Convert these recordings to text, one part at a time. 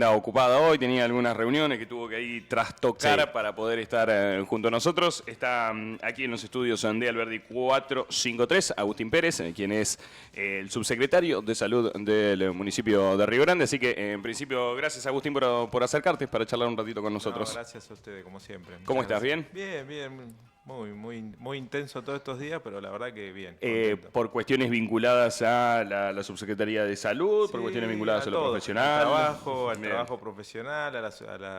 Ocupada hoy, tenía algunas reuniones que tuvo que ahí trastocar Sí. para poder estar junto a nosotros. Está aquí en los estudios de Alberdi 453, Agustín Pérez, quien es el subsecretario de Salud del municipio de Río Grande. Así que, en principio, gracias Agustín por acercarte para charlar un ratito con No, nosotros. gracias a ustedes, como siempre. ¿Cómo Muchas estás? gracias. ¿Bien? Bien, bien. Muy intenso todos estos días, pero la verdad que bien, contento. Por cuestiones vinculadas a la Subsecretaría de Salud, por cuestiones Sí, vinculadas a a lo todo, profesional. al Bien. trabajo profesional,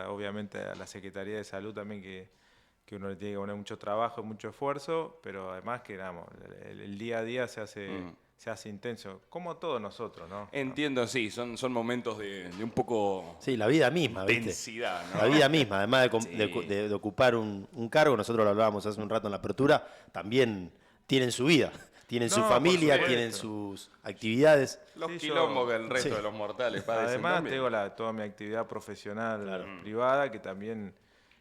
obviamente a la Secretaría de Salud también que uno le tiene que poner mucho trabajo, mucho esfuerzo, pero además que el día a día se hace intenso, como todos nosotros, ¿no? Entiendo, sí, son momentos de un poco Sí, la vida misma, ¿viste? intensidad, ¿no? La vida misma, además Sí. de ocupar un cargo, nosotros lo hablábamos hace un rato en la apertura, también tienen su vida, tienen su No, por familia, tienen supuesto. sus actividades. Los Sí, quilombos que el resto Sí. de los mortales padecen Además también. tengo toda mi actividad profesional privada que también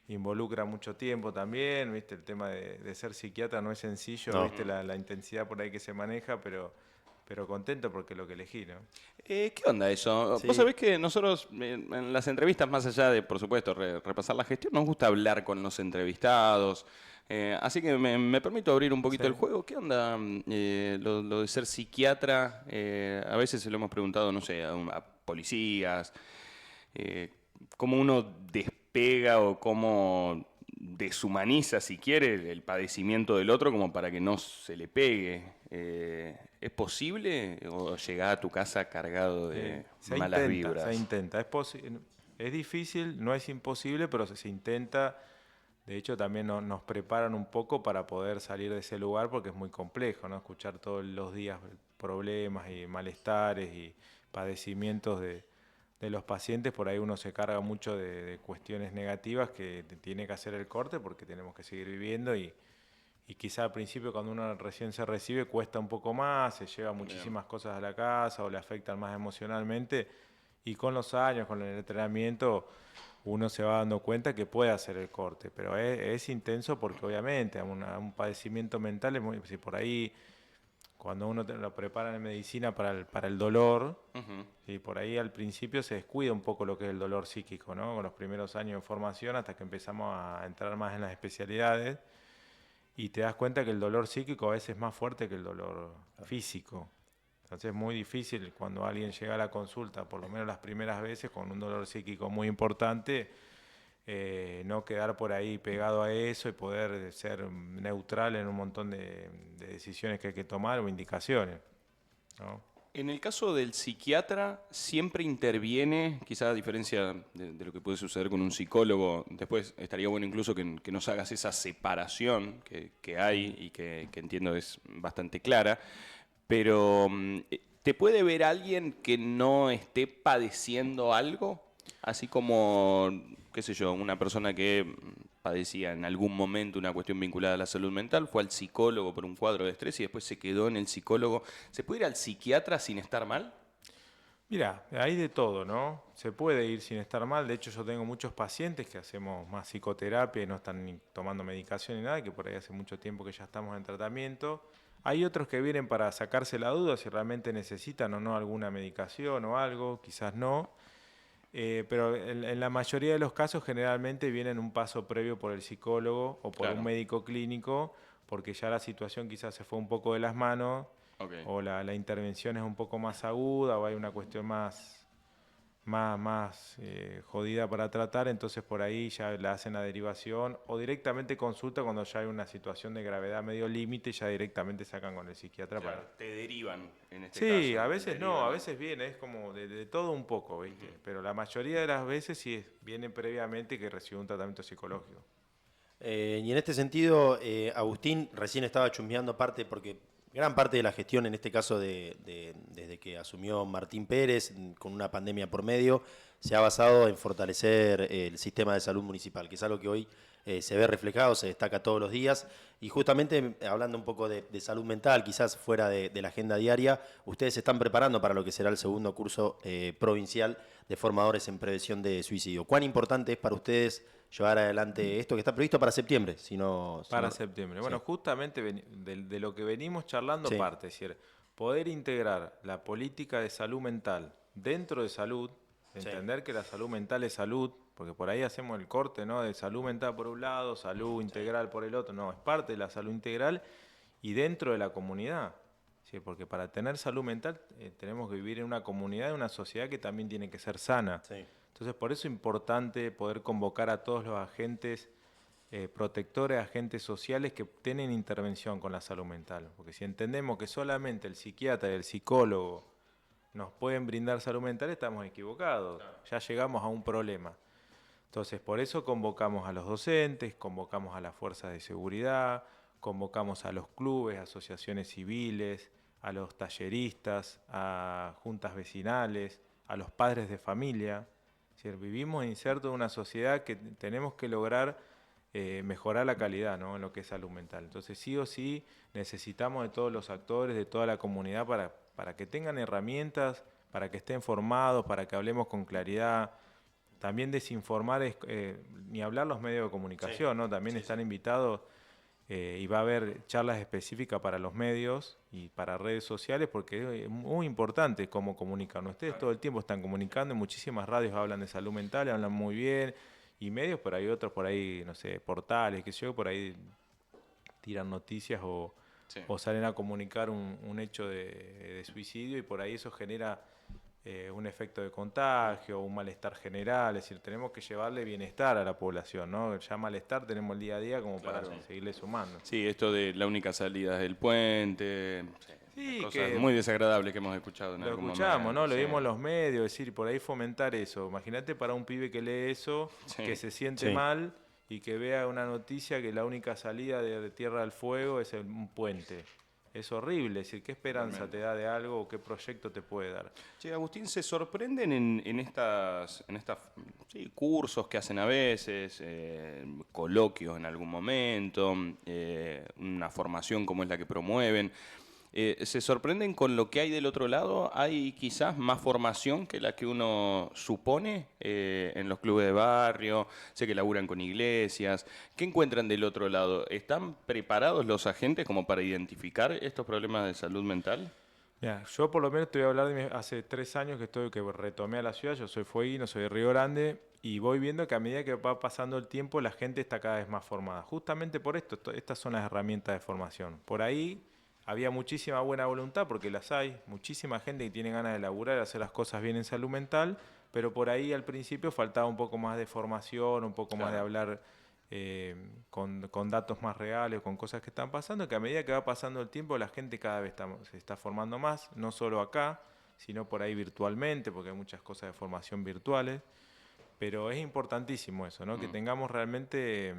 involucra mucho tiempo también, ¿viste? El tema de ser psiquiatra no es sencillo, No. ¿viste? La intensidad por ahí que se maneja, pero contento porque es lo que elegí, ¿no? ¿Qué onda eso? Sí. Vos sabés que nosotros en las entrevistas, más allá de, por supuesto, repasar la gestión, nos gusta hablar con los entrevistados. Así que me permito abrir un poquito Sí. el juego. ¿Qué onda lo de ser psiquiatra? A veces se lo hemos preguntado, no sé, a policías. ¿Cómo uno despega o cómo deshumaniza, si quiere, el padecimiento del otro como para que no se le pegue? ¿Es posible o llegás a tu casa cargado de malas vibras? Se intenta. Es difícil, no es imposible, pero se intenta. De hecho, también nos preparan un poco para poder salir de ese lugar porque es muy complejo, ¿no? Escuchar todos los días problemas y malestares y padecimientos de los pacientes, por ahí uno se carga mucho de cuestiones negativas que tiene que hacer el corte porque tenemos que seguir viviendo y quizá al principio cuando uno recién se recibe cuesta un poco más, se lleva muchísimas cosas a la casa o le afectan más emocionalmente y con los años, con el entrenamiento, uno se va dando cuenta que puede hacer el corte, pero es intenso porque obviamente un padecimiento mental, si por ahí cuando uno lo prepara en medicina para el dolor, y por ahí al principio se descuida un poco lo que es el dolor psíquico, ¿no? Con los primeros años de formación hasta que empezamos a entrar más en las especialidades y te das cuenta que el dolor psíquico a veces es más fuerte que el dolor físico. Entonces es muy difícil cuando alguien llega a la consulta, por lo menos las primeras veces, con un dolor psíquico muy importante, no quedar por ahí pegado a eso y poder ser neutral en un montón de decisiones que hay que tomar o indicaciones, ¿no? En el caso del psiquiatra, siempre interviene, quizá a diferencia de lo que puede suceder con un psicólogo, después estaría bueno incluso que nos hagas esa separación que hay y que entiendo es bastante clara, pero ¿te puede ver alguien que no esté padeciendo algo? Así como, qué sé yo, una persona que padecía en algún momento una cuestión vinculada a la salud mental, fue al psicólogo por un cuadro de estrés y después se quedó en el psicólogo. ¿Se puede ir al psiquiatra sin estar mal? Mira, hay de todo, ¿no? Se puede ir sin estar mal. De hecho, yo tengo muchos pacientes que hacemos más psicoterapia y no están ni tomando medicación ni nada, que por ahí hace mucho tiempo que ya estamos en tratamiento. Hay otros que vienen para sacarse la duda si realmente necesitan o no alguna medicación o algo, quizás no. Pero en la mayoría de los casos generalmente vienen un paso previo por el psicólogo o por un Claro. médico clínico, porque ya la situación quizás se fue un poco de las manos Ok. o la intervención es un poco más aguda o hay una cuestión más jodida para tratar, entonces por ahí ya le hacen la derivación o directamente consulta cuando ya hay una situación de gravedad medio límite, ya directamente sacan con el psiquiatra Claro, para... te derivan en este Sí, caso. a veces no, Derivan. a veces viene, es como de todo un poco, ¿viste? Pero la mayoría de las veces sí viene previamente que recibe un tratamiento psicológico. Y en este sentido, Agustín recién estaba chusmeando parte, porque gran parte de la gestión, en este caso desde que asumió Martín Pérez, con una pandemia por medio, se ha basado en fortalecer el sistema de salud municipal, que es algo que hoy se ve reflejado, se destaca todos los días. Y justamente hablando un poco de salud mental, quizás fuera de la agenda diaria, ustedes se están preparando para lo que será el segundo curso provincial de formadores en prevención de suicidio. ¿Cuán importante es para ustedes llevar adelante esto que está previsto para septiembre? Para septiembre. Bueno, Sí. justamente de lo que venimos charlando Sí. parte, es decir, poder integrar la política de salud mental dentro de salud, entender que la salud mental es salud, porque por ahí hacemos el corte, ¿no? De salud mental por un lado, salud integral por el otro. No, es parte de la salud integral y dentro de la comunidad. Sí, porque para tener salud mental tenemos que vivir en una comunidad, en una sociedad que también tiene que ser sana. Sí. Entonces, por eso es importante poder convocar a todos los agentes protectores, agentes sociales que tienen intervención con la salud mental. Porque si entendemos que solamente el psiquiatra y el psicólogo nos pueden brindar salud mental, estamos equivocados. Ya llegamos a un problema. Entonces, por eso convocamos a los docentes, convocamos a las fuerzas de seguridad, convocamos a los clubes, asociaciones civiles, a los talleristas, a juntas vecinales, a los padres de familia. Es decir, vivimos insertos en una sociedad que tenemos que lograr mejorar la calidad, ¿no? En lo que es salud mental. Entonces, sí o sí, necesitamos de todos los actores, de toda la comunidad para que tengan herramientas, para que estén formados, para que hablemos con claridad. También desinformar es, ni hablar los medios de comunicación, ¿no? También están invitados y va a haber charlas específicas para los medios y para redes sociales porque es muy importante cómo comunican. Ustedes todo el tiempo están comunicando, en muchísimas radios hablan de salud mental, hablan muy bien, y medios, pero hay otros por ahí, no sé, portales, qué sé yo, por ahí tiran noticias o salen a comunicar un hecho de suicidio y por ahí eso genera un efecto de contagio, un malestar general. Es decir, tenemos que llevarle bienestar a la población, ¿no? Ya malestar tenemos el día a día como para seguirle sumando. Sí, esto de la única salida es del puente, Sí, cosas que muy desagradables que hemos escuchado en lo algún escuchamos, momento. ¿no? Lo vimos en los medios, es decir, por ahí fomentar eso. Imagínate para un pibe que lee eso, que se siente mal y que vea una noticia que la única salida de Tierra del Fuego es un puente. Es horrible, es decir, ¿qué esperanza te da de algo o qué proyecto te puede dar? Che, Agustín, ¿se sorprenden en estas cursos que hacen a veces, coloquios en algún momento, una formación como es la que promueven? ¿Se sorprenden con lo que hay del otro lado? ¿Hay quizás más formación que la que uno supone en los clubes de barrio? Sé que laburan con iglesias. ¿Qué encuentran del otro lado? ¿Están preparados los agentes como para identificar estos problemas de salud mental? Mira, yo por lo menos te voy a hablar hace 3 años que retomé a la ciudad. Yo soy fueguino, soy de Río Grande y voy viendo que a medida que va pasando el tiempo la gente está cada vez más formada. Justamente por esto, estas son las herramientas de formación. Por ahí había muchísima buena voluntad, porque las hay, muchísima gente que tiene ganas de laburar, hacer las cosas bien en salud mental, pero por ahí al principio faltaba un poco más de formación, un poco más de hablar con datos más reales, con cosas que están pasando, que a medida que va pasando el tiempo la gente cada vez se está formando más, no solo acá, sino por ahí virtualmente, porque hay muchas cosas de formación virtuales, pero es importantísimo eso, ¿no? Que tengamos realmente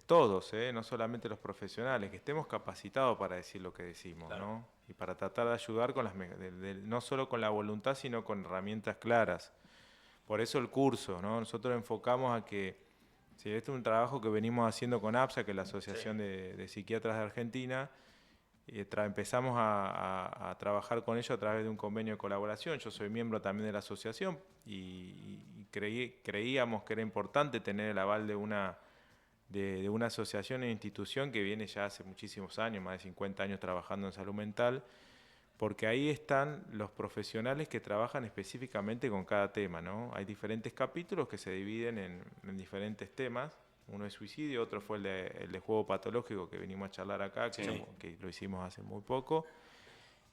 todos, no solamente los profesionales, que estemos capacitados para decir lo que decimos, ¿no? Y para tratar de ayudar con no solo con la voluntad, sino con herramientas claras. Por eso el curso, ¿no? Nosotros enfocamos a que, si este es un trabajo que venimos haciendo con APSA, que es la Asociación de Psiquiatras de Argentina, empezamos a trabajar con ellos a través de un convenio de colaboración. Yo soy miembro también de la asociación y creíamos que era importante tener el aval de una asociación e institución que viene ya hace muchísimos años, más de 50 años trabajando en salud mental, porque ahí están los profesionales que trabajan específicamente con cada tema, ¿no? Hay diferentes capítulos que se dividen en diferentes temas. Uno es suicidio, otro fue el de juego patológico que venimos a charlar acá, que lo hicimos hace muy poco.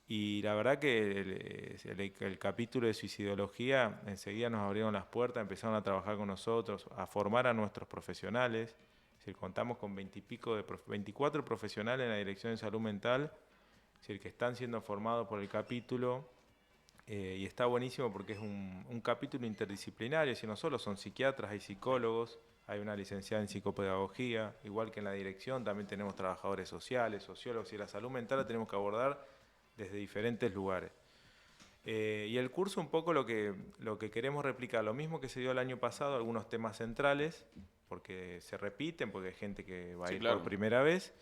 Y la verdad que el capítulo de suicidología, enseguida nos abrieron las puertas, empezaron a trabajar con nosotros, a formar a nuestros profesionales. Es decir, contamos con 24 profesionales en la Dirección de Salud Mental, es decir, que están siendo formados por el capítulo. Y está buenísimo porque es un capítulo interdisciplinario, si no solo son psiquiatras, hay psicólogos, hay una licenciada en psicopedagogía, igual que en la dirección también tenemos trabajadores sociales, sociólogos, y la salud mental la tenemos que abordar desde diferentes lugares. Y el curso un poco lo que queremos replicar, lo mismo que se dio el año pasado, algunos temas centrales, porque se repiten, porque hay gente que va a ir por primera vez,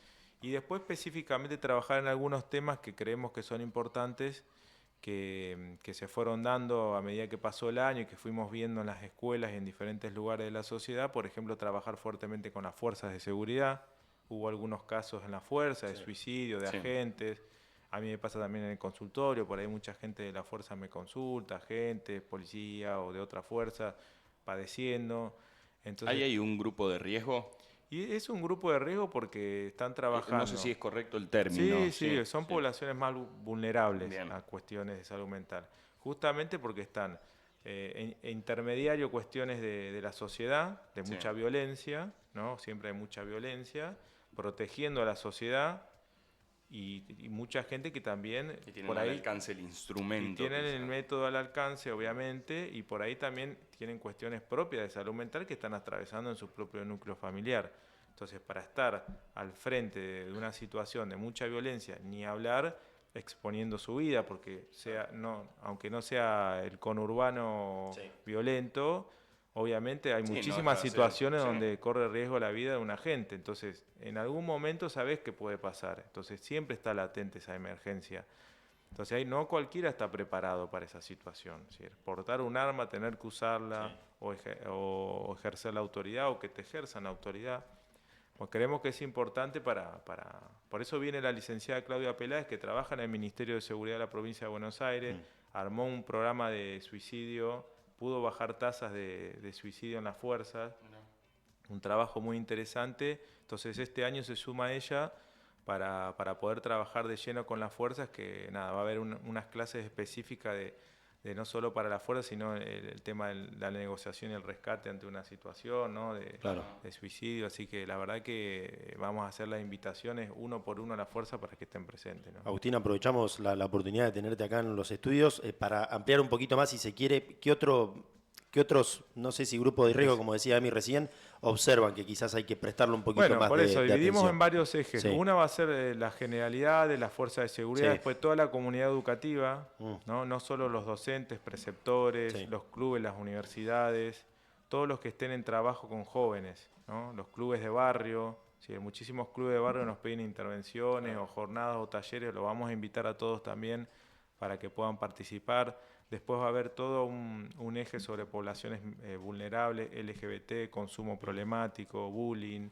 y después específicamente trabajar en algunos temas que creemos que son importantes, que se fueron dando a medida que pasó el año y que fuimos viendo en las escuelas y en diferentes lugares de la sociedad. Por ejemplo, trabajar fuertemente con las fuerzas de seguridad. Hubo algunos casos en la fuerza de suicidio, de agentes. A mí me pasa también en el consultorio, por ahí mucha gente de la fuerza me consulta, gente, policía o de otra fuerza, padeciendo. ¿Ahí Entonces, hay un grupo de riesgo? y es un grupo de riesgo porque están No sé trabajando. si es correcto el término. Sí, sí, son Sí. poblaciones más vulnerables Bien. a cuestiones de salud mental, justamente porque están intermediario cuestiones de la sociedad, de Sí. mucha violencia, ¿no? Siempre hay mucha violencia, protegiendo a la sociedad y mucha gente que también Que tienen por al ahí alcance el y instrumento. tienen el quizá. método al alcance, obviamente, y por ahí también tienen cuestiones propias de salud mental que están atravesando en su propio núcleo familiar. Entonces, para estar al frente de una situación de mucha violencia, ni hablar exponiendo su vida, porque aunque no sea el conurbano Sí. violento, obviamente hay Sí, no muchísimas deja de ser, situaciones sí. donde corre riesgo la vida de un agente. Entonces, en algún momento sabes que puede pasar. Entonces, siempre está latente esa emergencia. Entonces ahí no cualquiera está preparado para esa situación. Es decir, portar un arma, tener que usarla Sí. o ejercer la autoridad o que te ejerzan la autoridad. Pues creemos que es importante Por eso viene la licenciada Claudia Peláez, que trabaja en el Ministerio de Seguridad de la Provincia de Buenos Aires, armó un programa de suicidio, pudo bajar tasas de suicidio en las fuerzas, un trabajo muy interesante. Entonces este año se suma ella para poder trabajar de lleno con las fuerzas, que nada, va a haber unas clases específicas de no solo para las fuerzas, sino el tema de la negociación y el rescate ante una situación, ¿no? Claro. de suicidio. Así que la verdad que vamos a hacer las invitaciones uno por uno a la fuerza para que estén presentes, ¿no? Agustín, aprovechamos la oportunidad de tenerte acá en los estudios para ampliar un poquito más, si se quiere, qué otros, no sé si grupo de riesgo, como decía Emi recién, observan que quizás hay que prestarle un poquito Bueno, más por eso de dividimos atención? en varios ejes. Sí. Una va a ser la generalidad de las fuerzas de seguridad, Sí. después toda la comunidad educativa, ¿no? No solo los docentes, preceptores, Sí. los clubes, las universidades, todos los que estén en trabajo con jóvenes, ¿no? Los clubes de barrio. Sí, muchísimos clubes de barrio nos piden intervenciones o jornadas o talleres, lo vamos a invitar a todos también para que puedan participar. Después va a haber todo un eje sobre poblaciones vulnerables, LGBT, consumo problemático, bullying,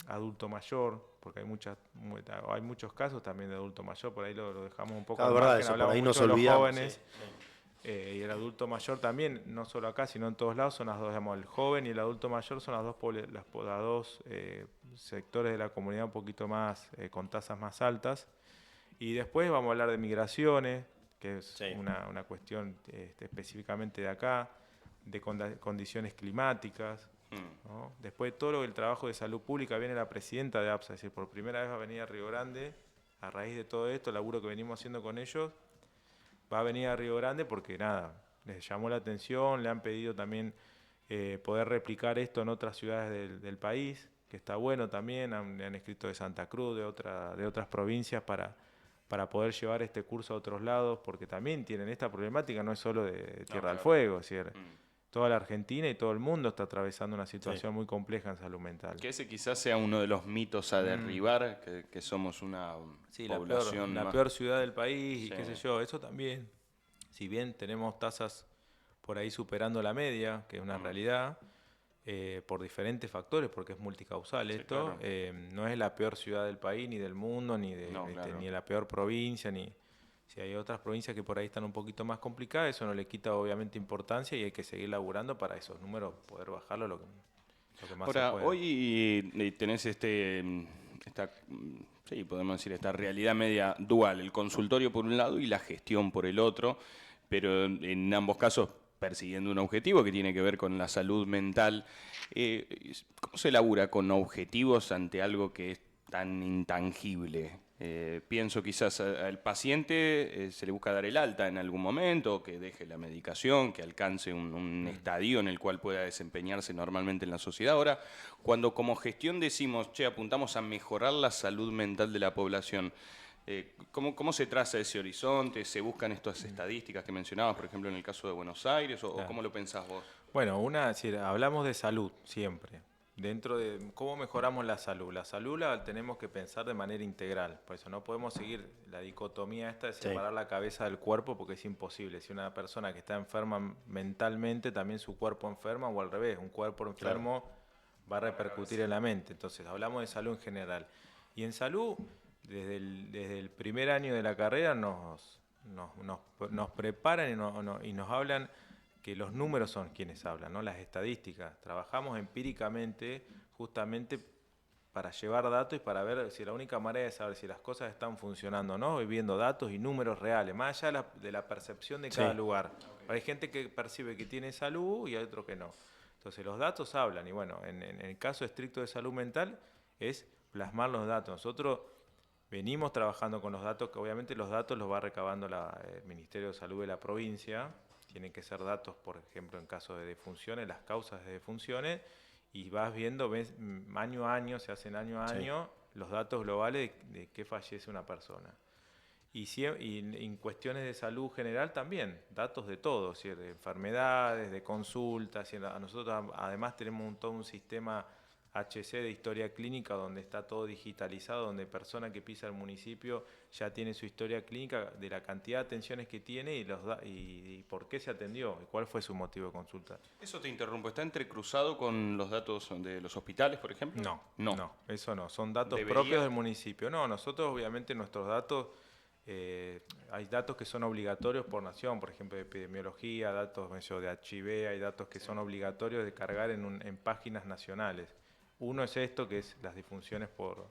adulto mayor, porque hay muchos casos también de adulto mayor, por ahí lo dejamos un poco Claro, al verdad, margen, eso, por hablamos ahí nos mucho de los olvidamos. jóvenes. Sí. Y el adulto mayor también, no solo acá, sino en todos lados, son las dos, digamos, el joven y el adulto mayor son las dos sectores de la comunidad un poquito más, con tasas más altas. Y después vamos a hablar de migraciones, que es Sí. una cuestión específicamente de acá, de condiciones climáticas, ¿no? Después todo el trabajo de salud pública, viene la presidenta de APSA, es decir, por primera vez va a venir a Río Grande, a raíz de todo esto, el laburo que venimos haciendo con ellos, va a venir a Río Grande porque nada, les llamó la atención, le han pedido también poder replicar esto en otras ciudades del país, que está bueno también, han escrito de Santa Cruz, de otras provincias para poder llevar este curso a otros lados, porque también tienen esta problemática, no es solo de Tierra del Fuego, es decir, toda la Argentina y todo el mundo está atravesando una situación muy compleja en salud mental. Que ese quizás sea uno de los mitos a derribar, que somos una Sí, población la más... peor ciudad del país y Sí. qué sé yo, eso también. Si bien tenemos tasas por ahí superando la media, que es una realidad, por diferentes factores, porque es multicausal Sí, esto, claro. no es la peor ciudad del país, ni del mundo, No, claro. ni la peor provincia, ni si hay otras provincias que por ahí están un poquito más complicadas, eso no le quita obviamente importancia y hay que seguir laburando para esos números poder bajarlo lo que más se Ahora, pueda. hoy tenés sí, podemos decir, esta realidad media dual, el consultorio por un lado y la gestión por el otro, pero en ambos casos persiguiendo un objetivo que tiene que ver con la salud mental. ¿Cómo se labura con objetivos ante algo que es tan intangible? Pienso quizás al paciente se le busca dar el alta en algún momento, que deje la medicación, que alcance un estadio en el cual pueda desempeñarse normalmente en la sociedad. Ahora, cuando como gestión decimos, che, apuntamos a mejorar la salud mental de la población, ¿cómo se traza ese horizonte? ¿Se buscan estas estadísticas que mencionabas, por ejemplo, en el caso de Buenos Aires? ¿O cómo lo pensás vos? Bueno, hablamos de salud siempre. Dentro de cómo mejoramos la salud. La salud la tenemos que pensar de manera integral. Por eso no podemos seguir la dicotomía esta de separar la cabeza del cuerpo porque es imposible. Si una persona que está enferma mentalmente, también su cuerpo enferma o al revés. Un cuerpo enfermo va a repercutir en la mente. Entonces hablamos de salud en general. Y en salud desde el primer año de la carrera nos preparan y nos hablan que los números son quienes hablan, ¿no? Las estadísticas. Trabajamos empíricamente justamente para llevar datos y para ver si la única manera de saber si las cosas están funcionando o no, es viendo datos y números reales, más allá de la percepción de cada lugar. Hay gente que percibe que tiene salud y hay otro que no. Entonces los datos hablan y bueno, en el caso estricto de salud mental es plasmar los datos. Nosotros venimos trabajando con los datos, que obviamente los datos los va recabando el Ministerio de Salud de la provincia. Tienen que ser datos, por ejemplo, en caso de defunciones, las causas de defunciones, y vas viendo, ves año a año, se hacen año a año, los datos globales de qué fallece una persona. Y en cuestiones de salud general también, datos de todo, ¿sí? De enfermedades, de consultas. ¿Sí? Nosotros además tenemos todo un sistema HC de historia clínica donde está todo digitalizado, donde persona que pisa el municipio ya tiene su historia clínica de la cantidad de atenciones que tiene y por qué se atendió y cuál fue su motivo de consulta. Eso te interrumpo, ¿está entrecruzado con los datos de los hospitales, por ejemplo? No, eso no, son datos propios del municipio. No, nosotros obviamente nuestros datos, hay datos que son obligatorios por nación, por ejemplo de epidemiología, datos de HIV, hay datos que son obligatorios de cargar en páginas nacionales. Uno es esto, que es las disfunciones por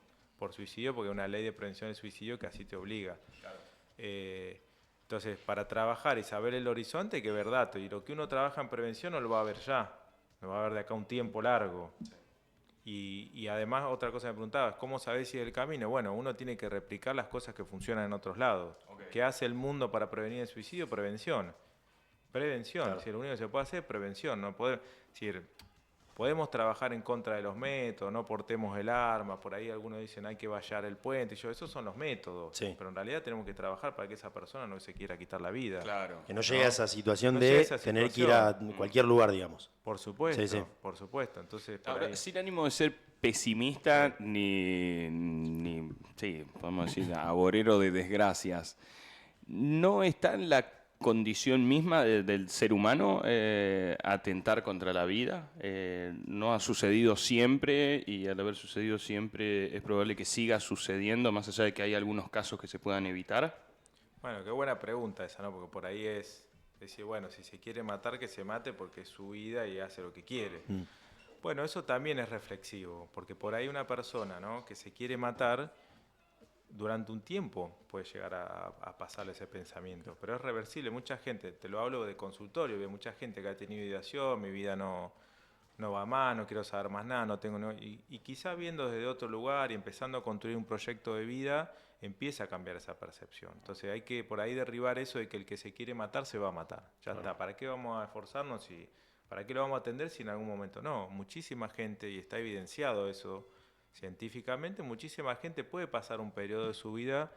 suicidio, porque es una ley de prevención del suicidio que así te obliga. Claro. Entonces, para trabajar y saber el horizonte hay que ver datos. Y lo que uno trabaja en prevención no lo va a ver ya, lo va a ver de acá un tiempo largo. Sí. Y además, otra cosa que me preguntabas, ¿cómo sabés si es el camino? Bueno, uno tiene que replicar las cosas que funcionan en otros lados. Okay. ¿Qué hace el mundo para prevenir el suicidio? Prevención. Prevención. Claro. Si lo único que se puede hacer es prevención. No poder, decir, podemos trabajar en contra de los métodos, no portemos el arma, por ahí algunos dicen hay que vallar el puente, esos son los métodos, sí. Pero en realidad tenemos que trabajar para que esa persona no se quiera quitar la vida. Claro. Que no llegue a esa situación de tener que ir a cualquier lugar, digamos. Por supuesto, sí. Por supuesto. Entonces, ahora, sin ánimo de ser pesimista ni sí, podemos decir, agorero de desgracias, ¿no está en la condición misma del ser humano atentar contra la vida? No ha sucedido siempre y al haber sucedido siempre es probable que siga sucediendo, más allá de que hay algunos casos que se puedan evitar. Bueno, qué buena pregunta esa, ¿no? Porque por ahí es decir, bueno, si se quiere matar, que se mate porque es su vida y hace lo que quiere. Bueno, eso también es reflexivo, porque por ahí una persona, ¿no?, que se quiere matar, durante un tiempo puede llegar a pasarle ese pensamiento, pero es reversible. Mucha gente, te lo hablo de consultorio, hay mucha gente que ha tenido ideación, mi vida no va más, no quiero saber más nada, y quizá viendo desde otro lugar y empezando a construir un proyecto de vida, empieza a cambiar esa percepción. Entonces hay que por ahí derribar eso de que el que se quiere matar se va a matar. Ya está, ¿para qué vamos a esforzarnos? ¿Para qué lo vamos a atender si en algún momento no? Muchísima gente, y está evidenciado eso, científicamente, muchísima gente puede pasar un periodo de su vida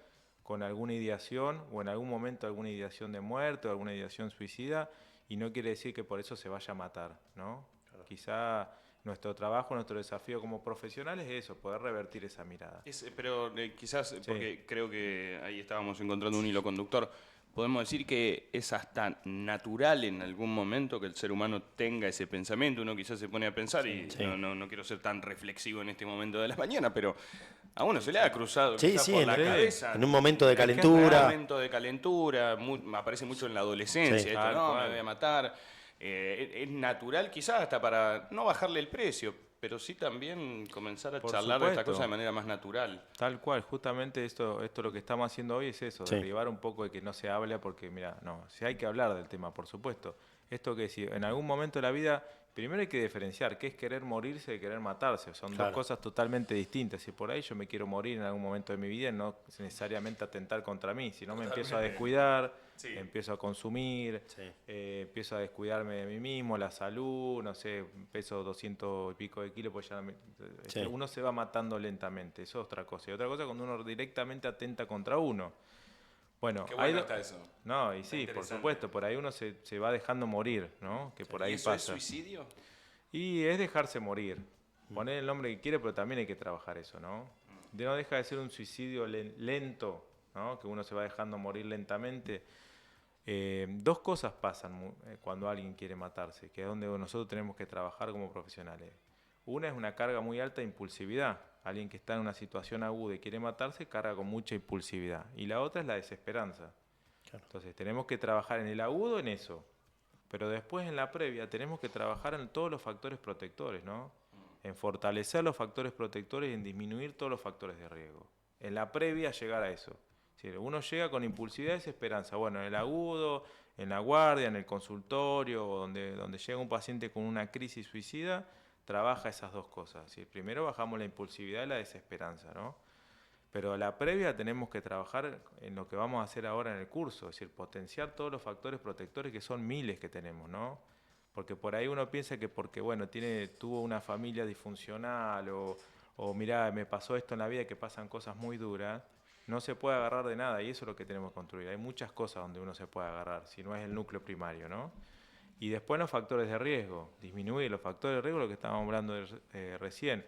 con alguna ideación o en algún momento alguna ideación de muerte o alguna ideación suicida, y no quiere decir que por eso se vaya a matar, ¿no? Claro. Quizá nuestro trabajo, nuestro desafío como profesionales es eso, poder revertir esa mirada. Pero quizás, sí, porque creo que ahí estábamos encontrando un hilo conductor, podemos decir que es hasta natural en algún momento que el ser humano tenga ese pensamiento. Uno quizás se pone a pensar, y no quiero ser tan reflexivo en este momento de la mañana, pero a uno se le ha cruzado por la cabeza. En un momento de calentura. En un momento de calentura, aparece mucho en la adolescencia, esto, me voy a matar. Es natural quizás hasta para no bajarle el precio, pero sí también comenzar a charlar de esta cosa de manera más natural. Tal cual, justamente esto lo que estamos haciendo hoy es eso, derribar un poco de que no se hable, porque mira, no, si hay que hablar del tema, por supuesto. Esto que si en algún momento de la vida, primero hay que diferenciar qué es querer morirse de querer matarse, son dos cosas totalmente distintas. Y por ahí yo me quiero morir en algún momento de mi vida y no necesariamente atentar contra mí, si no me empiezo a descuidar, empiezo a consumir, empiezo a descuidarme de mí mismo, la salud, no sé, peso 200 y pico de kilos, pues ya uno se va matando lentamente, eso es otra cosa. Y otra cosa cuando uno directamente atenta contra uno. Bueno, qué bueno está eso. No, y sí, por supuesto, por ahí uno se va dejando morir, ¿no? Que por ahí ¿Eso pasa. es suicidio? Y es dejarse morir. Poner el nombre que quiere, pero también hay que trabajar eso, ¿no? No deja de ser un suicidio lento, ¿no? Que uno se va dejando morir lentamente. Dos cosas pasan cuando alguien quiere matarse, que es donde nosotros tenemos que trabajar como profesionales. Una es una carga muy alta de impulsividad. Alguien que está en una situación aguda y quiere matarse, carga con mucha impulsividad. Y la otra es la desesperanza. Claro. Entonces tenemos que trabajar en el agudo en eso. Pero después en la previa tenemos que trabajar en todos los factores protectores, ¿no? En fortalecer los factores protectores y en disminuir todos los factores de riesgo. En la previa llegar a eso. Si uno llega con impulsividad y desesperanza, bueno, en el agudo, en la guardia, en el consultorio, o donde llega un paciente con una crisis suicida, trabaja esas dos cosas. ¿Sí? Primero bajamos la impulsividad y la desesperanza, ¿no? Pero a la previa tenemos que trabajar en lo que vamos a hacer ahora en el curso, es decir, potenciar todos los factores protectores que son miles que tenemos, ¿no? Porque por ahí uno piensa que porque, bueno, tuvo una familia disfuncional o mirá, me pasó esto en la vida, que pasan cosas muy duras, no se puede agarrar de nada y eso es lo que tenemos que construir. Hay muchas cosas donde uno se puede agarrar, si no es el núcleo primario, ¿no? Y después los factores de riesgo, disminuir los factores de riesgo, lo que estábamos hablando recién,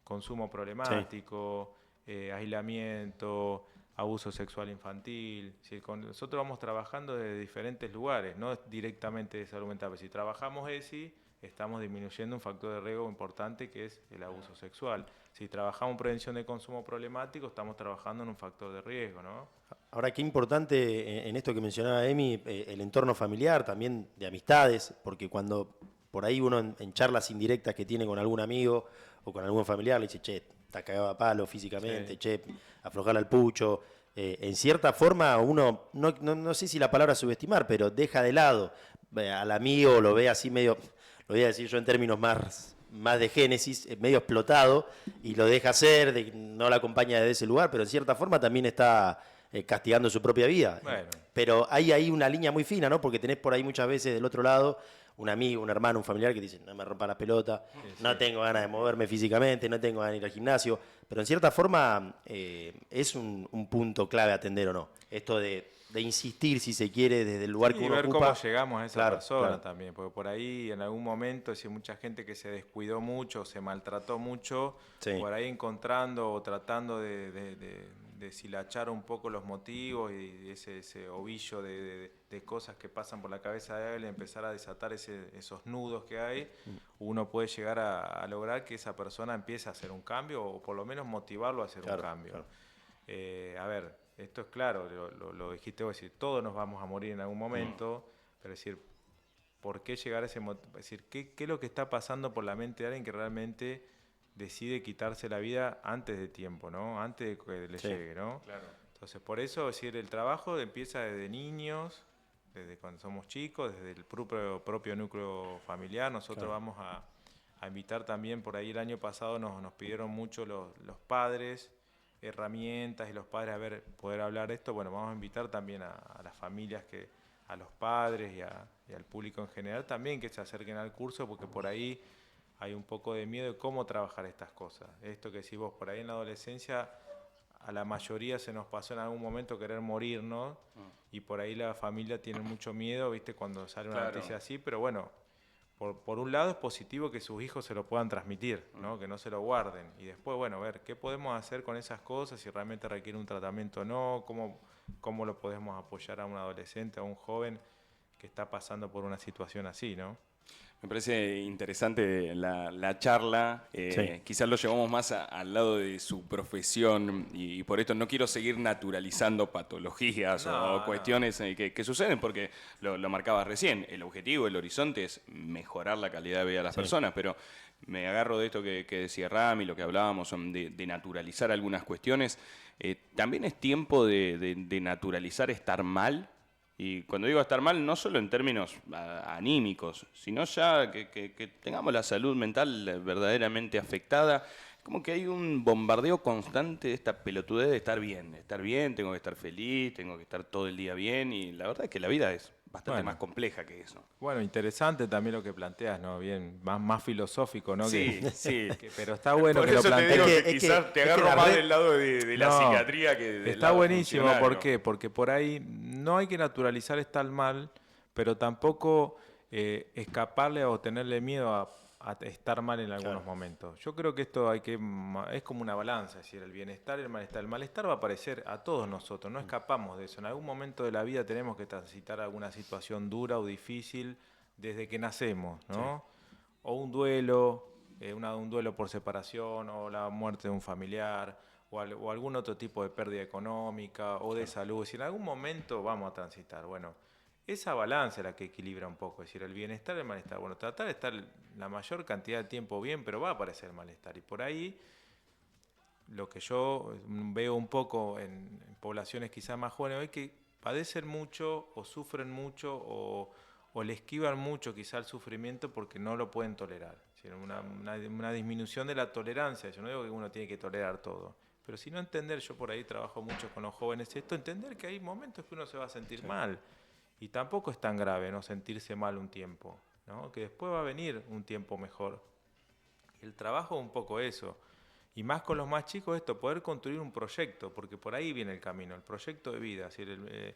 consumo problemático, aislamiento, abuso sexual infantil. Si nosotros vamos trabajando desde diferentes lugares, no directamente de salud mental, pero si trabajamos ESI, estamos disminuyendo un factor de riesgo importante que es el abuso sexual. Si trabajamos prevención de consumo problemático, estamos trabajando en un factor de riesgo, ¿no? Ahora, qué importante en esto que mencionaba Emi, el entorno familiar, también de amistades, porque cuando por ahí uno en charlas indirectas que tiene con algún amigo o con algún familiar le dice, che, está cagado a palo físicamente, sí, che, aflojar al pucho. En cierta forma uno, no sé si la palabra subestimar, pero deja de lado al amigo, lo ve así medio, lo voy a decir yo en términos más de génesis, medio explotado, y lo deja hacer, no la acompaña desde ese lugar, pero en cierta forma también está castigando su propia vida. Bueno. Pero hay ahí una línea muy fina, ¿no? Porque tenés por ahí muchas veces del otro lado un amigo, un hermano, un familiar que dice, no me rompa la pelota, sí, no tengo ganas de moverme físicamente, no tengo ganas de ir al gimnasio, pero en cierta forma es un punto clave a atender o no. Esto de insistir, si se quiere, desde el lugar que uno ver ocupa. Cómo llegamos a esa persona, claro. También, porque por ahí en algún momento, si mucha gente que se descuidó mucho, se maltrató mucho, sí, por ahí encontrando o tratando de deshilachar un poco los motivos y ese ovillo de cosas que pasan por la cabeza de él, empezar a desatar esos nudos que hay, uno puede llegar a lograr que esa persona empiece a hacer un cambio o por lo menos motivarlo a hacer un cambio. Claro. A ver, esto es claro, lo dijiste vos, es decir, todos nos vamos a morir en algún momento, pero es decir, ¿por qué llegar a ese momento? Es decir, ¿qué es lo que está pasando por la mente de alguien que realmente decide quitarse la vida antes de tiempo, ¿no? Antes de que le llegue, ¿no? Claro. Entonces, por eso, es decir, el trabajo empieza desde niños, desde cuando somos chicos, desde el propio núcleo familiar. Nosotros vamos a invitar también, por ahí el año pasado nos pidieron mucho los padres, herramientas y los padres poder hablar de esto. Bueno, vamos a invitar también a las familias, a los padres y al público en general también que se acerquen al curso, porque por ahí hay un poco de miedo de cómo trabajar estas cosas. Esto que decís vos, por ahí en la adolescencia a la mayoría se nos pasó en algún momento querer morirnos y por ahí la familia tiene mucho miedo, ¿viste? Cuando sale una noticia así, pero bueno, por un lado es positivo que sus hijos se lo puedan transmitir, ¿no? Que no se lo guarden. Y después, bueno, ver qué podemos hacer con esas cosas, si realmente requiere un tratamiento o no, cómo lo podemos apoyar a un adolescente, a un joven que está pasando por una situación así, ¿no? Me parece interesante la charla, Sí. Quizás lo llevamos más al lado de su profesión y por esto no quiero seguir naturalizando patologías o cuestiones que suceden, porque lo marcabas recién, el objetivo, el horizonte es mejorar la calidad de vida de las personas, pero me agarro de esto que decía Rami, lo que hablábamos de naturalizar algunas cuestiones. También es tiempo de naturalizar estar mal. Y cuando digo estar mal, no solo en términos anímicos, sino ya que tengamos la salud mental verdaderamente afectada. Como que hay un bombardeo constante de esta pelotudez de estar bien, tengo que estar feliz, tengo que estar todo el día bien, y la verdad es que la vida es bastante más compleja que eso. Bueno, interesante también lo que planteas, ¿no? Bien, más filosófico, ¿no? Sí, sí. Pero está bueno por que lo eso plantees. te digo que quizás te agarro más del lado de la psiquiatría que del está lado buenísimo, funcional, ¿por ¿no? qué? Porque por ahí no hay que naturalizar estar mal, pero tampoco escaparle o tenerle miedo a estar mal en algunos momentos. Yo creo que esto es como una balanza, es decir, el bienestar y el malestar. El malestar va a aparecer a todos nosotros, no escapamos de eso. En algún momento de la vida tenemos que transitar alguna situación dura o difícil desde que nacemos, ¿no? o un duelo, un duelo por separación, o la muerte de un familiar, o algún otro tipo de pérdida económica o de salud. Si en algún momento vamos a transitar, bueno, esa balanza es la que equilibra un poco, es decir, el bienestar y el malestar. Bueno, tratar de estar la mayor cantidad de tiempo bien, pero va a aparecer el malestar. Y por ahí, lo que yo veo un poco en poblaciones quizás más jóvenes es que padecen mucho o sufren mucho o le esquivan mucho quizá el sufrimiento porque no lo pueden tolerar. Es decir, una disminución de la tolerancia. Yo no digo que uno tiene que tolerar todo, pero si no entender, yo por ahí trabajo mucho con los jóvenes, entender que hay momentos que uno se va a sentir mal. Y tampoco es tan grave no sentirse mal un tiempo, ¿no? Que después va a venir un tiempo mejor. El trabajo es un poco eso. Y más con los más chicos esto, poder construir un proyecto, porque por ahí viene el camino, el proyecto de vida. Es decir,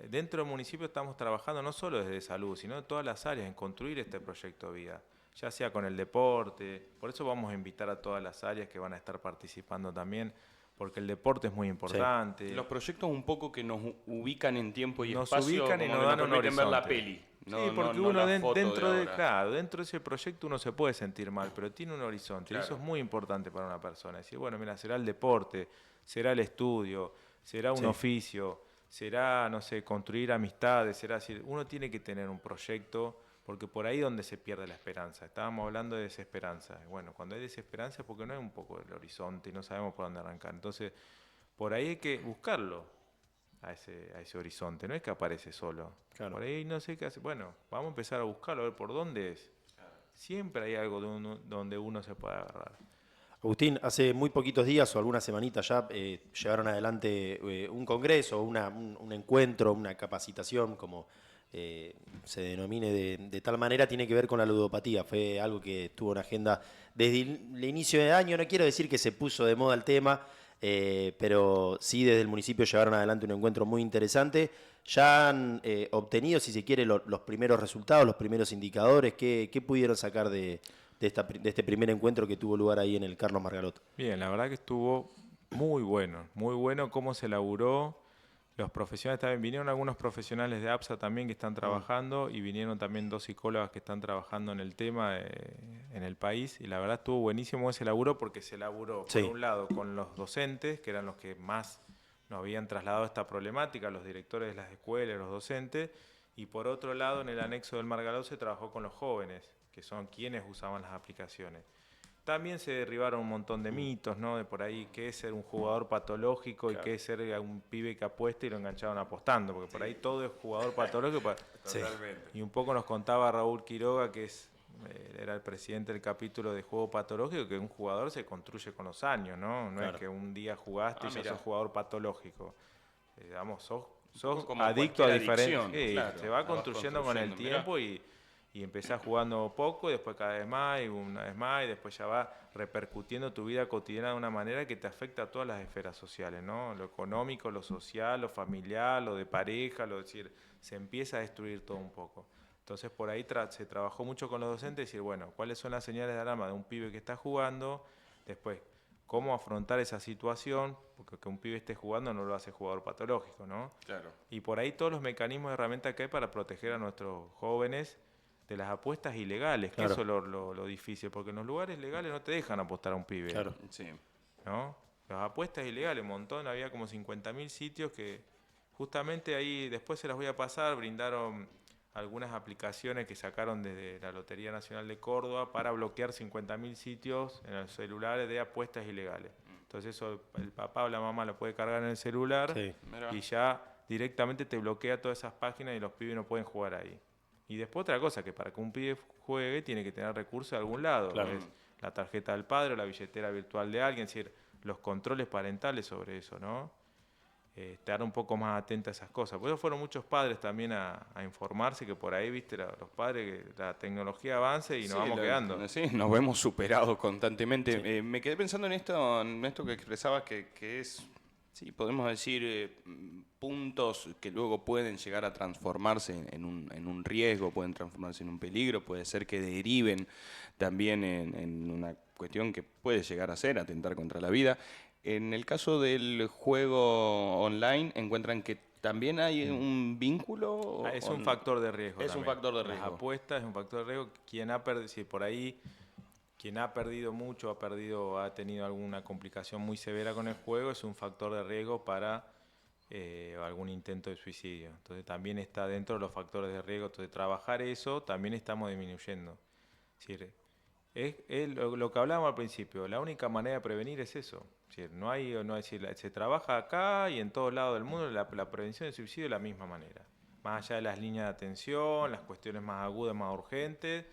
dentro del municipio estamos trabajando no solo desde salud, sino de todas las áreas en construir este proyecto de vida, ya sea con el deporte. Por eso vamos a invitar a todas las áreas que van a estar participando también, porque el deporte es muy importante. Sí. Los proyectos un poco que nos ubican en tiempo y nos espacio, ubican y como nos que dan nos un permiten ver la horizonte. peli. No, sí, porque no uno la foto dentro de ahora. claro, dentro de ese proyecto uno se puede sentir mal, pero tiene un horizonte. Claro. Y eso es muy importante para una persona. Decir, bueno, mira, será el deporte, será el estudio, será un oficio, será, no sé, construir amistades, será decir, uno tiene que tener un proyecto, porque por ahí es donde se pierde la esperanza. Estábamos hablando de desesperanza. Bueno, cuando hay desesperanza es porque no hay un poco del horizonte y no sabemos por dónde arrancar. Entonces, por ahí hay que buscarlo a ese horizonte, no es que aparece solo. Claro. Por ahí no sé qué hacer. Bueno, vamos a empezar a buscarlo, a ver por dónde es. Siempre hay algo donde uno se puede agarrar. Agustín, hace muy poquitos días o algunas semanitas ya llevaron adelante un congreso, un encuentro, una capacitación, como se denomine de tal manera, tiene que ver con la ludopatía. Fue algo que estuvo en agenda desde el inicio de año. No quiero decir que se puso de moda el tema, pero sí desde el municipio llevaron adelante un encuentro muy interesante. Ya han obtenido, si se quiere, los primeros resultados, los primeros indicadores. ¿Qué pudieron sacar de este primer encuentro que tuvo lugar ahí en el Carlos Margalot? Bien, la verdad que estuvo muy bueno cómo se elaboró. Los profesionales también, vinieron algunos profesionales de APSA también que están trabajando y vinieron también 2 psicólogas que están trabajando en el tema en el país, y la verdad estuvo buenísimo ese laburo porque se elaboró por un lado con los docentes, que eran los que más nos habían trasladado esta problemática, los directores de las escuelas, los docentes, y por otro lado en el anexo del Margalot se trabajó con los jóvenes, que son quienes usaban las aplicaciones. También se derribaron un montón de mitos, ¿no? De por ahí qué es ser un jugador patológico y qué es ser un pibe que apuesta y lo engancharon apostando, porque por ahí todo es jugador patológico. Totalmente. Y un poco nos contaba Raúl Quiroga, que era el presidente del capítulo de juego patológico, que un jugador se construye con los años, ¿no? No es que un día jugaste y ya sos jugador patológico. Digamos, sos adicto a diferentes... se va construyendo con el tiempo y empezás jugando poco, y después cada vez más, y una vez más, y después ya va repercutiendo tu vida cotidiana de una manera que te afecta a todas las esferas sociales, ¿no? Lo económico, lo social, lo familiar, lo de pareja, decir, se empieza a destruir todo un poco. Entonces por ahí se trabajó mucho con los docentes, decir, bueno, ¿cuáles son las señales de alarma de un pibe que está jugando? Después, ¿cómo afrontar esa situación? Porque que un pibe esté jugando no lo hace jugador patológico, ¿no? Claro. Y por ahí todos los mecanismos de herramientas que hay para proteger a nuestros jóvenes de las apuestas ilegales, que eso es lo difícil, porque en los lugares legales no te dejan apostar a un pibe. Claro, sí. ¿No? Las apuestas ilegales, un montón, había como 50.000 sitios que justamente ahí, después se las voy a pasar, brindaron algunas aplicaciones que sacaron desde la Lotería Nacional de Córdoba para bloquear 50.000 sitios en los celulares de apuestas ilegales. Entonces eso el papá o la mamá lo puede cargar en el celular y ya directamente te bloquea todas esas páginas y los pibes no pueden jugar ahí. Y después otra cosa, que para que un pibe juegue tiene que tener recursos de algún lado. Claro. Es la tarjeta del padre o la billetera virtual de alguien, es decir, los controles parentales sobre eso, ¿no? Estar un poco más atento a esas cosas. Por eso fueron muchos padres también a informarse, que por ahí, viste, los padres, que la tecnología avance y nos vamos quedando. Sí, nos vemos superados constantemente. Sí. Me quedé pensando en esto que expresabas, que es... Sí, podemos decir puntos que luego pueden llegar a transformarse en un riesgo, pueden transformarse en un peligro, puede ser que deriven también en una cuestión que puede llegar a ser atentar contra la vida. En el caso del juego online, encuentran que ¿También hay un vínculo? Es un factor de riesgo. Es un también. factor de riesgo. Las apuestas es un factor de riesgo. Quien ha perdido, si por ahí, quien ha perdido mucho, ha tenido alguna complicación muy severa con el juego, es un factor de riesgo para algún intento de suicidio. Entonces también está dentro de los factores de riesgo. Entonces trabajar eso también estamos disminuyendo. Es decir, es lo que hablábamos al principio, la única manera de prevenir es eso. Es decir, se trabaja acá y en todos lados del mundo, la prevención del suicidio de la misma manera. Más allá de las líneas de atención, las cuestiones más agudas, más urgentes,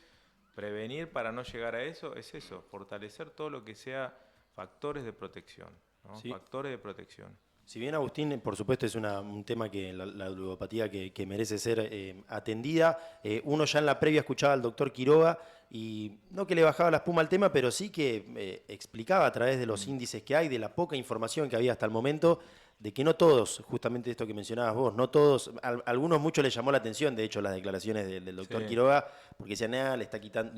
prevenir para no llegar a eso es eso, fortalecer todo lo que sea factores de protección, ¿no? Sí. Factores de protección. Si bien, Agustín, por supuesto es un tema que la ludopatía que merece ser atendida, uno ya en la previa escuchaba al doctor Quiroga y no que le bajaba la espuma al tema, pero sí que explicaba a través de los índices que hay, de la poca información que había hasta el momento, de que no todos, justamente esto que mencionabas vos, no todos, algunos mucho les llamó la atención, de hecho, las declaraciones del doctor Sí. Quiroga, porque decían, le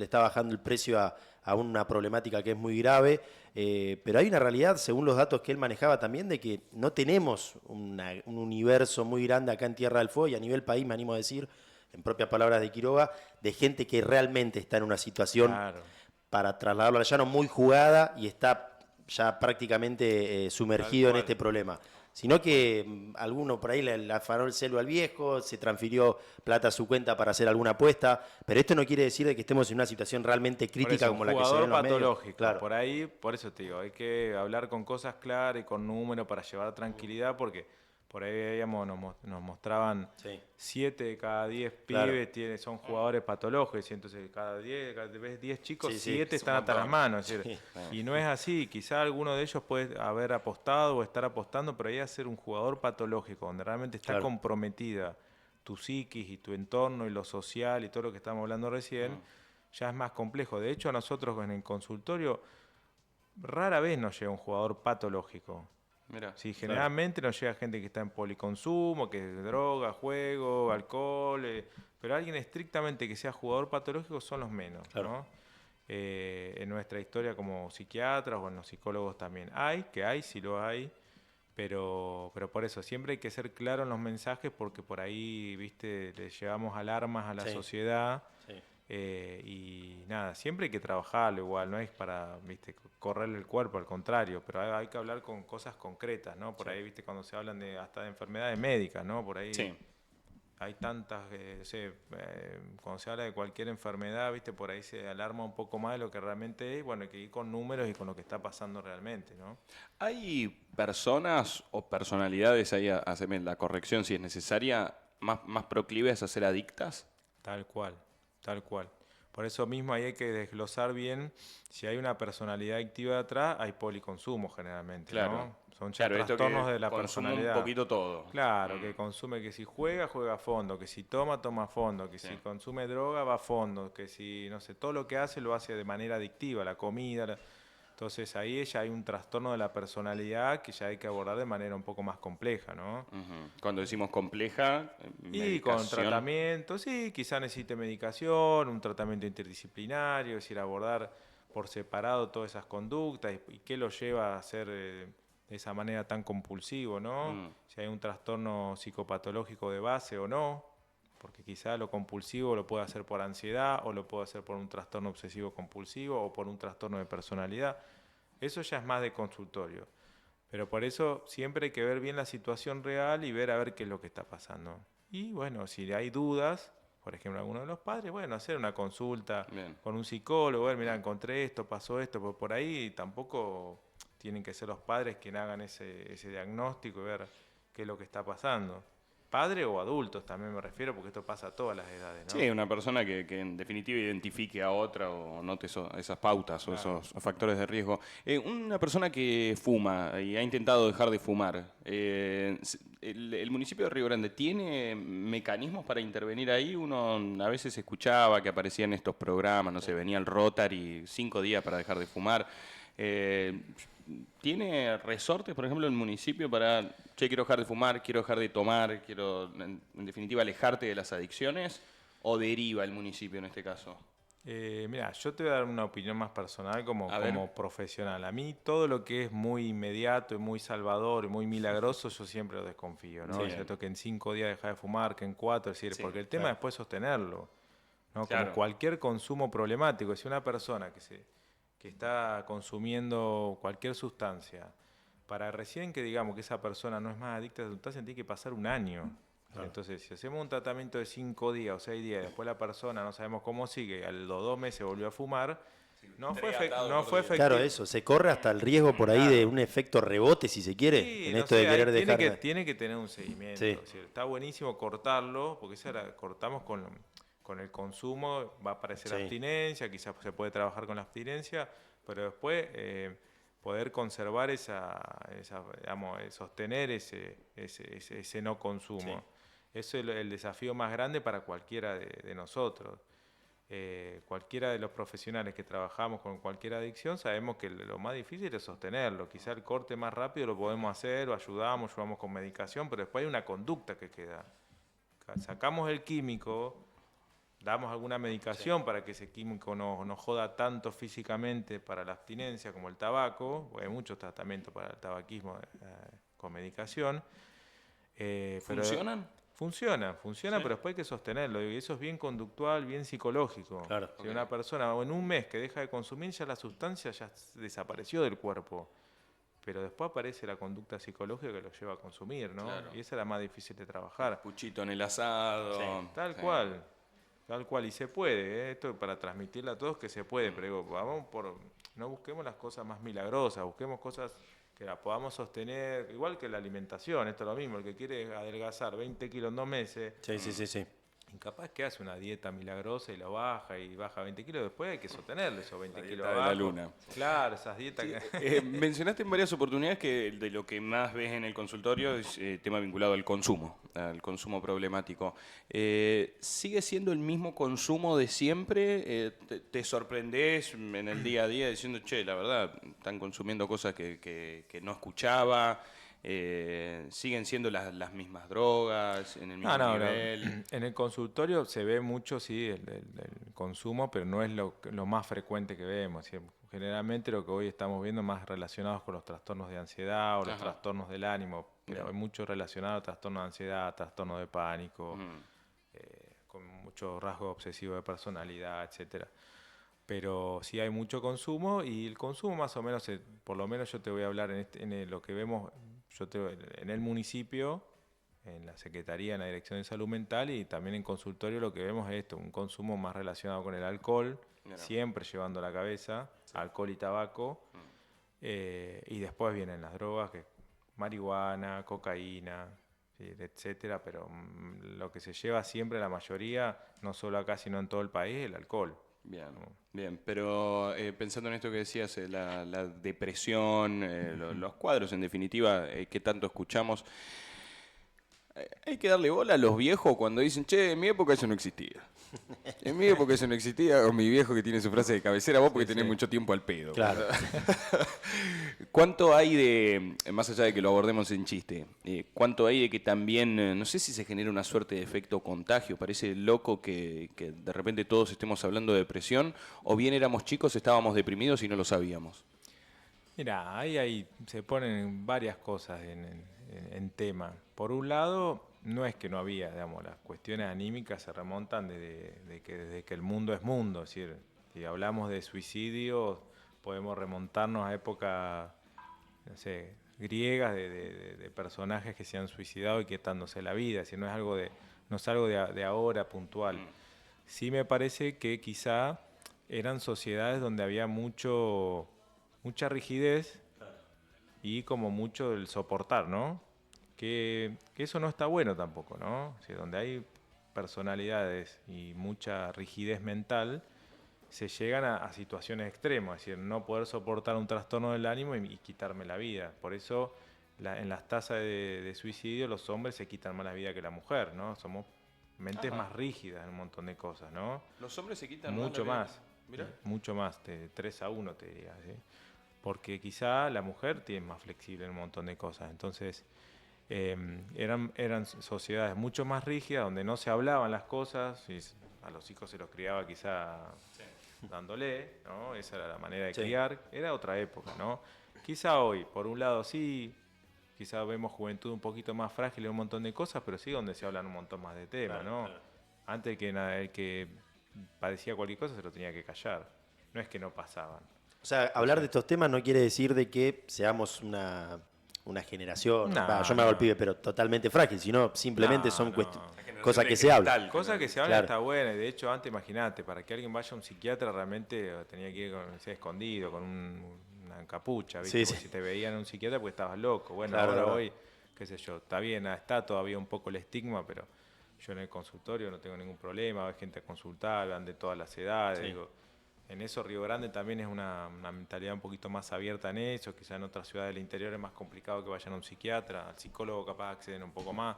está bajando el precio a una problemática que es muy grave, pero hay una realidad, según los datos que él manejaba también, de que no tenemos un universo muy grande acá en Tierra del Fuego, y a nivel país, me animo a decir, en propias palabras de Quiroga, de gente que realmente está en una situación Claro. para trasladarlo al llano muy jugada y está ya prácticamente sumergido en cual. este problema. Sino que alguno por ahí le afanó el celo al viejo, se transfirió plata a su cuenta para hacer alguna apuesta, pero esto no quiere decir de que estemos en una situación realmente Por crítica eso, como la que se ve en los medios. patológico. Claro. Por ahí, por eso te digo, hay que hablar con cosas claras y con números para llevar tranquilidad, porque por ahí veíamos, nos mostraban Sí. 7 de cada 10 Claro. pibes son jugadores patológicos, y entonces cada 10 chicos, Sí, sí, 7 es un están hasta las montón. manos. Es decir, Sí. y no es así, quizá alguno de ellos puede haber apostado o estar apostando, pero ahí a ser un jugador patológico, donde realmente está Claro. comprometida tu psiquis y tu entorno y lo social y todo lo que estamos hablando recién, ya es más complejo. De hecho, a nosotros en el consultorio rara vez nos llega un jugador patológico. Mira. Sí, generalmente nos llega gente que está en policonsumo, que es droga, juego, alcohol, pero alguien estrictamente que sea jugador patológico son los menos, Claro. ¿no? En nuestra historia como psiquiatras o en los psicólogos también sí lo hay, pero por eso siempre hay que ser claro en los mensajes porque por ahí, viste, le llevamos alarmas a la Sí. sociedad. Sí. Y nada, siempre hay que trabajarlo igual, no es para, viste, correrle el cuerpo, al contrario, pero hay que hablar con cosas concretas, ¿no? Por ahí, viste, cuando se hablan hasta de enfermedades médicas, ¿no? Por ahí Sí. hay tantas, cuando se habla de cualquier enfermedad, viste, por ahí se alarma un poco más de lo que realmente es, bueno, hay que ir con números y con lo que está pasando realmente, ¿no? ¿Hay personas o personalidades, ahí haceme la corrección si es necesaria, más proclives a ser adictas? Tal cual, tal cual. Por eso mismo ahí hay que desglosar bien, si hay una personalidad activa detrás, hay policonsumo generalmente, Claro. ¿no? Son ya Claro, esto trastornos que de la consume personalidad. un poquito todo. Claro, que consume, que si juega, juega a fondo, que si toma, toma a fondo, que Sí. si consume droga, va a fondo, que si, no sé, todo lo que hace lo hace de manera adictiva, la comida. Entonces ahí ya hay un trastorno de la personalidad que ya hay que abordar de manera un poco más compleja, ¿no? Ujú. Cuando decimos compleja, Y con medicación. tratamiento, sí, quizá necesite medicación, un tratamiento interdisciplinario, es decir, abordar por separado todas esas conductas y qué lo lleva a hacer de esa manera tan compulsivo, ¿no? Si hay un trastorno psicopatológico de base o no, porque quizá lo compulsivo lo puede hacer por ansiedad o lo puede hacer por un trastorno obsesivo compulsivo o por un trastorno de personalidad. Eso ya es más de consultorio. Pero por eso siempre hay que ver bien la situación real y ver a ver qué es lo que está pasando. Y bueno, si hay dudas, por ejemplo, alguno de los padres, bueno, hacer una consulta Bien. con un psicólogo, ver, mira, encontré esto, pasó esto, por ahí tampoco tienen que ser los padres quienes hagan ese diagnóstico y ver qué es lo que está pasando. Padre o adultos también me refiero, porque esto pasa a todas las edades, ¿no? Sí, una persona que en definitiva identifique a otra o note esas pautas o esos factores de riesgo. Una persona que fuma y ha intentado dejar de fumar, ¿el municipio de Río Grande tiene mecanismos para intervenir ahí? Uno a veces escuchaba que aparecían estos programas, no sé, venía el Rotary 5 días para dejar de fumar. ¿Tiene resortes, por ejemplo, el municipio para, che, quiero dejar de fumar, quiero dejar de tomar, quiero, en definitiva, alejarte de las adicciones? ¿O deriva el municipio en este caso? Mira, yo te voy a dar una opinión más personal como A ver. profesional. A mí todo lo que es muy inmediato y muy salvador y muy milagroso, yo siempre lo desconfío, ¿no? Sí. Es cierto que en 5 días deja de fumar, que en 4, es decir, Sí, porque el tema es después sostenerlo, ¿no? Claro. Como cualquier consumo problemático. Si una persona que está consumiendo cualquier sustancia, para recién que digamos que esa persona no es más adicta a la sustancia, tiene que pasar un año. Entonces, si hacemos un tratamiento de 5 días o 6 días, y después la persona no sabemos cómo sigue, a los 2 meses volvió a fumar, no fue efectivo. Claro, eso, se corre hasta el riesgo por ahí de un efecto rebote, si se quiere, Sí, en no esto sé, de ahí querer dejar. tiene que tener un seguimiento. Sí. Es decir, está buenísimo cortarlo, porque cortamos con el consumo, va a aparecer Sí. abstinencia, quizás se puede trabajar con la abstinencia, pero después poder conservar digamos, sostener ese no consumo. Sí. Eso es el desafío más grande para cualquiera de nosotros. Cualquiera de los profesionales que trabajamos con cualquier adicción sabemos que lo más difícil es sostenerlo. Quizá el corte más rápido lo podemos hacer, o ayudamos con medicación, pero después hay una conducta que queda. Sacamos el químico, damos alguna medicación para que ese químico no joda tanto físicamente para la abstinencia como el tabaco, porque hay muchos tratamientos para el tabaquismo con medicación. Pero ¿Funcionan? Funciona, Sí. pero después hay que sostenerlo. Y eso es bien conductual, bien psicológico. Claro. Si una persona en un mes que deja de consumir, ya la sustancia ya desapareció del cuerpo. Pero después aparece la conducta psicológica que lo lleva a consumir, ¿no? Claro. Y esa es la más difícil de trabajar. Puchito en el asado. Tal Sí. cual. Tal cual, y se puede, esto para transmitirle a todos que se puede, pero no busquemos las cosas más milagrosas, busquemos cosas que las podamos sostener, igual que la alimentación, esto es lo mismo, el que quiere adelgazar 20 kilos en 2 meses, Sí. incapaz que hace una dieta milagrosa y lo baja y baja 20 kilos, después hay que sostenerle esos 20 La kilos dieta de la abajo. luna. Claro, esas dietas que... Mencionaste en varias oportunidades que de lo que más ves en el consultorio es tema vinculado al consumo problemático. ¿Sigue siendo el mismo consumo de siempre? ¿Te sorprendés en el día a día diciendo, che, la verdad, están consumiendo cosas que no escuchaba? ¿Siguen siendo las mismas drogas en el mismo nivel? En el consultorio se ve mucho, sí, el consumo, pero no es lo más frecuente que vemos. ¿Sí? Generalmente lo que hoy estamos viendo más relacionados con los trastornos de ansiedad o los trastornos del ánimo, pero hay mucho relacionado a trastornos de ansiedad, trastornos de pánico, con mucho rasgo obsesivo de personalidad, etcétera. Pero sí hay mucho consumo y el consumo más o menos, por lo menos yo te voy a hablar lo que vemos en el municipio, en la Secretaría, en la Dirección de Salud Mental y también en consultorio lo que vemos es esto, un consumo más relacionado con el alcohol, siempre llevando la cabeza, alcohol y tabaco, y después vienen las drogas, que marihuana, cocaína, ¿sí? Etcétera, pero lo que se lleva siempre la mayoría, no solo acá sino en todo el país, es el alcohol. Bien, pero pensando en esto que decías, la depresión, los cuadros en definitiva, que tanto escuchamos, hay que darle bola a los viejos cuando dicen, che, en mi época eso no existía. En mi época eso no existía, o mi viejo que tiene su frase de cabecera, vos porque tenés mucho tiempo al pedo. Claro. ¿Cuánto hay de, más allá de que lo abordemos en chiste, cuánto hay de que también, no sé si se genera una suerte de efecto contagio, parece loco que de repente todos estemos hablando de depresión, o bien éramos chicos, estábamos deprimidos y no lo sabíamos? Mira, ahí se ponen varias cosas en tema. Por un lado, no es que no había, digamos, las cuestiones anímicas se remontan desde que el mundo es mundo. Es decir, si hablamos de suicidio, podemos remontarnos a épocas, no sé, griegas de personajes que se han suicidado y quitándose la vida. Es decir, no es algo de ahora puntual. Sí me parece que quizá eran sociedades donde había mucha rigidez y como mucho el soportar, ¿no? Que eso no está bueno tampoco, ¿no? O sea, donde hay personalidades y mucha rigidez mental, se llegan a situaciones extremas, es decir, no poder soportar un trastorno del ánimo y quitarme la vida. Por eso en las tasas de suicidio los hombres se quitan más la vida que la mujer, ¿no? Somos mentes más rígidas en un montón de cosas, ¿no? Los hombres se quitan Mucho más. más. Mirá. Mucho más, de 3-1 te diría, ¿sí? Porque quizá la mujer tiene más flexible en un montón de cosas. Entonces, eran sociedades mucho más rígidas, donde no se hablaban las cosas, y a los hijos se los criaba quizá dándole, ¿no? Esa era la manera de criar, era otra época, ¿no? Quizá hoy, por un lado sí, quizá vemos juventud un poquito más frágil en un montón de cosas, pero sí donde se hablan un montón más de temas, ¿no? Claro. Antes que nada, el que padecía cualquier cosa se lo tenía que callar, no es que no pasaban. O sea, hablar de estos temas no quiere decir de que seamos una generación, yo me hago el pibe, pero totalmente frágil, sino simplemente son cosas que se hablan. Cosas que se hablan está buena, y de hecho antes, imagínate, para que alguien vaya a un psiquiatra realmente tenía que ir escondido, con una capucha, ¿viste? Sí, porque si te veían en un psiquiatra pues estabas loco. Bueno, ahora hoy, qué sé yo, está bien, está todavía un poco el estigma, pero yo en el consultorio no tengo ningún problema, hay gente a consultar, van de todas las edades, digo. En eso Río Grande también es una mentalidad un poquito más abierta en eso, quizá en otras ciudades del interior es más complicado que vayan a un psiquiatra, al psicólogo capaz acceden un poco más.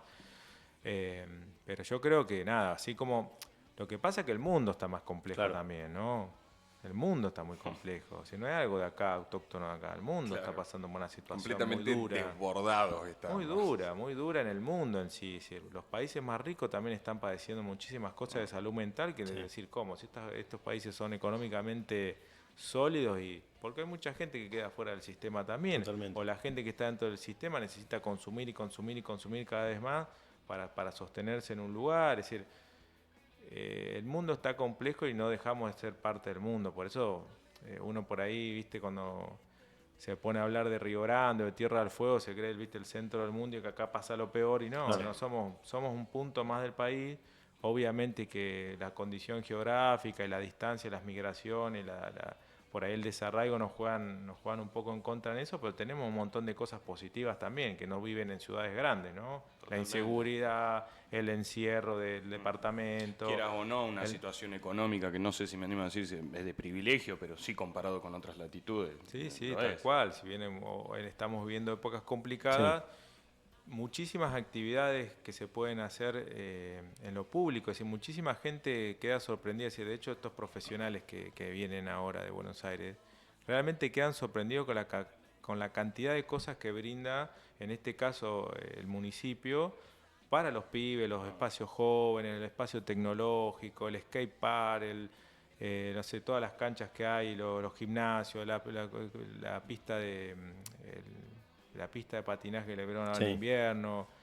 Pero yo creo que nada, así como lo que pasa es que el mundo está más complejo también, ¿no? El mundo está muy complejo, si no hay algo de acá, autóctono de acá, el mundo está pasando por una situación completamente muy dura. Desbordados Muy dura en el mundo en sí. Los países más ricos también están padeciendo muchísimas cosas de salud mental, que es decir, ¿cómo? Si estos países son económicamente sólidos, y porque hay mucha gente que queda fuera del sistema también, o la gente que está dentro del sistema necesita consumir y consumir y consumir cada vez más para sostenerse en un lugar, es decir, el mundo está complejo y no dejamos de ser parte del mundo. Por eso uno por ahí, viste, cuando se pone a hablar de Río Grande o de Tierra del Fuego, se cree, viste, el centro del mundo y que acá pasa lo peor, y no somos un punto más del país. Obviamente que la condición geográfica y la distancia, las migraciones, por ahí el desarraigo nos juegan un poco en contra en eso, pero tenemos un montón de cosas positivas también, que no viven en ciudades grandes, ¿no? Totalmente. La inseguridad, el encierro del departamento. Quieras o no, una situación económica que no sé si me animo a decir es de privilegio, pero sí comparado con otras latitudes. Sí, tal cual. Si bien estamos viviendo épocas complicadas, muchísimas actividades que se pueden hacer en lo público, es decir, muchísima gente queda sorprendida, de hecho estos profesionales que vienen ahora de Buenos Aires realmente quedan sorprendidos con la cantidad de cosas que brinda, en este caso el municipio, para los pibes, los espacios jóvenes, el espacio tecnológico, el skate park, no sé, todas las canchas que hay, los gimnasios, la pista de... la pista de patinaje que le vieron ahora en invierno.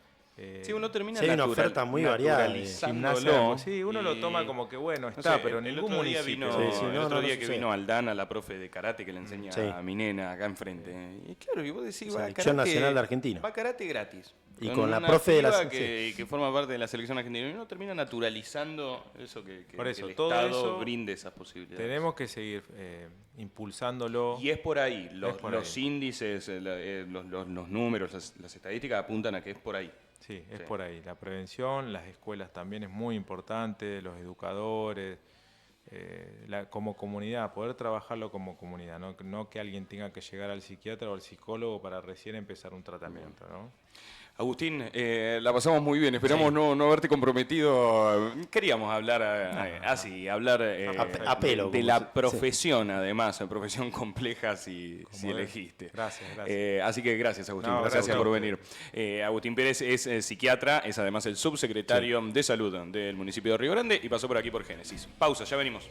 Sí, uno termina hay una oferta muy variada. Gimnasio, sí, uno lo toma como que bueno, está, pero en ningún municipio. El otro día que vino Aldana, la profe de karate que le enseña a mi nena acá enfrente. Y claro, y vos decís, va Selección Nacional de Argentina. Va karate gratis. Y con la profe de la que forma parte de la selección argentina. Y uno termina naturalizando eso que por eso, el todo Estado eso brinde esas posibilidades. Tenemos que seguir impulsándolo. Y es por ahí. Los índices, los números, las estadísticas apuntan a que es por ahí. Sí, es por ahí. La prevención, las escuelas también es muy importante, los educadores, como comunidad, poder trabajarlo como comunidad, no que alguien tenga que llegar al psiquiatra o al psicólogo para recién empezar un tratamiento, ¿no? Agustín, la pasamos muy bien, esperamos no haberte comprometido. Queríamos hablar a pelo, de la profesión, además, profesión compleja si elegiste. Gracias. Así que gracias, Agustín, gracias por venir. Agustín Pérez es psiquiatra, es además el subsecretario de Salud del municipio de Río Grande y pasó por aquí por Génesis. Pausa, ya venimos.